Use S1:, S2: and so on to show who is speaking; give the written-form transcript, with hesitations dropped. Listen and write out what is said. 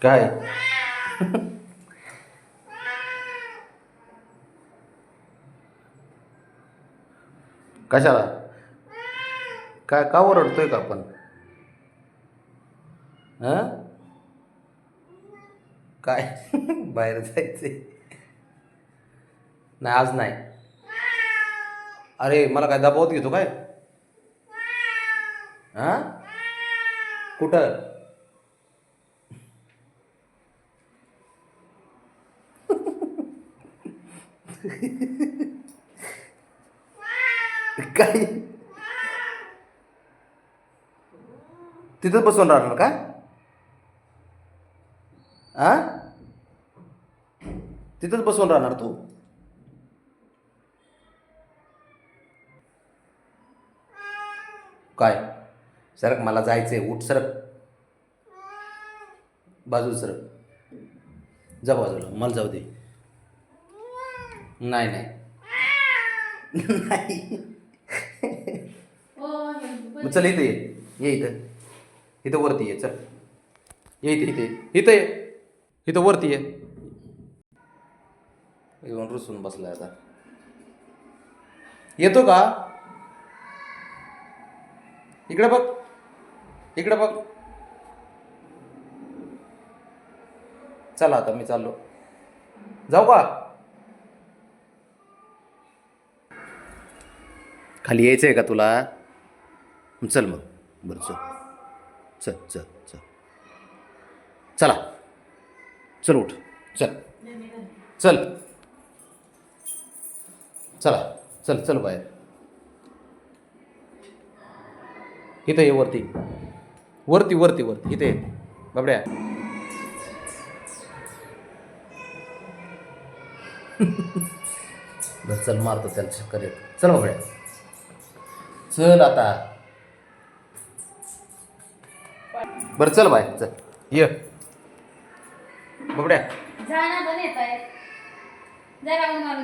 S1: काय कशाला काय का ओरडतोय का आपण? हां काय बाहेर जायचंय? नाही आज नाही. अरे मला काय दबावत घेतो काय? हां कुठं? काय तिथंच बसून राहणार का? आ तिथंच बसून राहणार तू? काय सरक, मला जायचंय. उठ सरक, बाजू सरक, जा बाजूला, मला जाऊ दे. नाही नाही नाही. मग चल इथे ये इथं, इथं वरती ये. चल ये इथे, इथे ये, इथं वरती ये. येऊन रुसून बसलाय आता. येतो का? इकडे बघ, इकडे बघ. चला आता मी चाललो. जाऊ का? खाली यायचं आहे का तुला? चल मग. बरं चल, चल चल चल. चला चल, उठ, चल चल. चला चल चल बाहेर. इथं ये वरती, वरती वरती वरती. इथे ये बाबड्या. बरं चल, मारतो त्याला चक्कर येत. चल बाबड्या, चल आता. बरं चल बाय, चल ये बाबड्या.
S2: जाना पण येत आहे जरा मारून